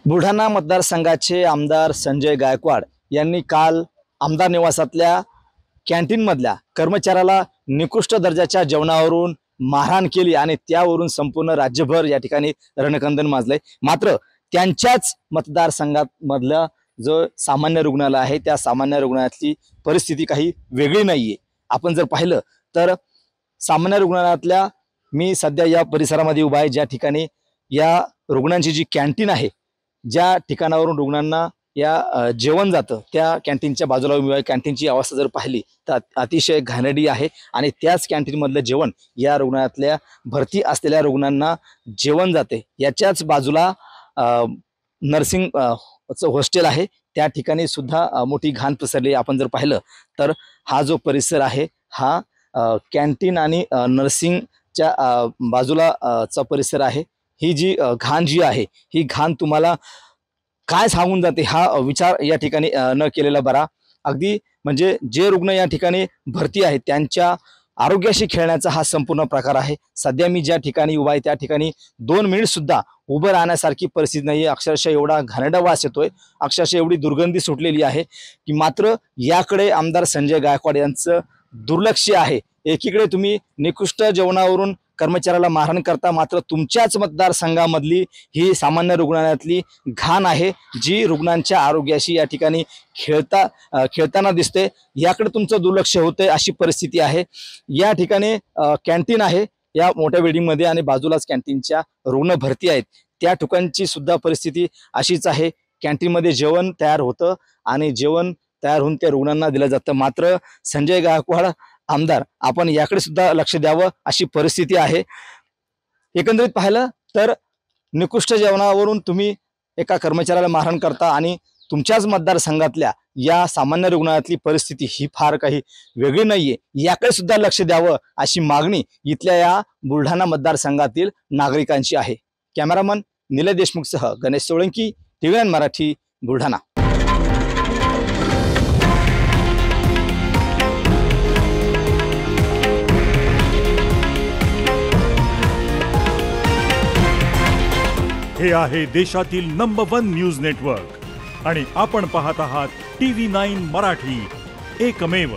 बुलढाणा मतदारसंघाचे आमदार संजय गायकवाड यांनी काल आमदार निवासातल्या कॅन्टीनमधल्या कर्मचाऱ्याला निकृष्ट दर्जाच्या जेवणावरून मारहाण केली आणि त्यावरून संपूर्ण राज्यभर या ठिकाणी रणकंदन माजलंय। मात्र त्यांच्याच मतदारसंघात मधलं जो सामान्य रुग्णालय आहे त्या सामान्य रुग्णालयातली परिस्थिती काही वेगळी नाहीये। आपण जर पाहिलं तर सामान्य रुग्णालयातल्या मी सध्या या परिसरामध्ये उभा आहे, ज्या ठिकाणी या रुग्णांची जी कॅन्टीन आहे, ज्या ठिकाणावरून रुग्णांना या जेवण जातं त्या कॅन्टीनच्या बाजूला उभी आहे। कॅन्टीनची अवस्था जर पाहिली तर अतिशय घाणेरडी आहे आणि त्याच कॅन्टीनमधलं जेवण या रुग्णालयातल्या भरती असलेल्या रुग्णांना जेवण जाते। याच्याच बाजूला नर्सिंग हॉस्टेल आहे, त्या ठिकाणी सुद्धा मोठी घाण पसरली। आपण जर पाहिलं तर हा जो परिसर आहे हा कॅन्टीन आणि नर्सिंगच्या बाजूला चा परिसर आहे। ही जी घाण जी आहे ही घाण तुम्हाला काय सांगून जाते हा विचार या ठिकाणी न केलेला बरा। अगदी म्हणजे जे रुग्ण या ठिकाणी भरती आहेत त्यांच्या आरोग्याशी खेळण्याचा हा संपूर्ण प्रकार आहे। सध्या मी ज्या ठिकाणी उभा आहे त्या ठिकाणी 2 मिनिट सुद्धा उभं राहण्यासारखी परिस्थिती नाही आहे। अक्षरशः एवढा घाणेरडा वास येतोय, अक्षरशः एवढी दुर्गंधी सुटलेली आहे की मात्र याकडे आमदार संजय गायकवाड यांचं दुर्लक्ष आहे। एकीकडे तुम्ही निकृष्ट जेवणावरून कर्मचाऱ्याला मारहाण करता, मात्र तुमच्याच मतदारसंघामधली ही सामान्य रुग्णालयातली घाण आहे जी रुग्णांच्या आरोग्याशी या ठिकाणी खेळताना दिसते। याकडे तुमचं दुर्लक्ष होतंय अशी परिस्थिती आहे। या ठिकाणी कॅन्टीन आहे या मोठ्या बिल्डिंगमध्ये आणि बाजूलाच कॅन्टीनच्या रुग्ण भरती आहेत, त्या ठिकाणची सुद्धा परिस्थिती अशीच आहे। कॅन्टीनमध्ये जेवण तयार होतं आणि जेवण तयार होऊन त्या रुग्णांना दिलं जातं, मात्र संजय गायकवाड आमदार आपण याकडे सुद्धा लक्ष द्यावं अशी परिस्थिती आहे। एकंदरीत पाहिलं तर निकृष्ट जेवणावरून तुम्ही एका कर्मचाऱ्याला मारहाण करता आणि तुमच्याच मतदारसंघातल्या या सामान्य रुग्णालयातली परिस्थिती ही फार काही वेगळी नाहीये, याकडे सुद्धा लक्ष द्यावं अशी मागणी इथल्या या बुलढाणा मतदारसंघातील नागरिकांची आहे। कॅमेरामन निलेश देशमुखसह गणेश सोळंकी, TVN मराठी, बुलढाणा। हे आहे देशातील नंबर 1 न्यूज नेटवर्क आणि आपण पाहत आहात TV9 मराठी, एकमेव।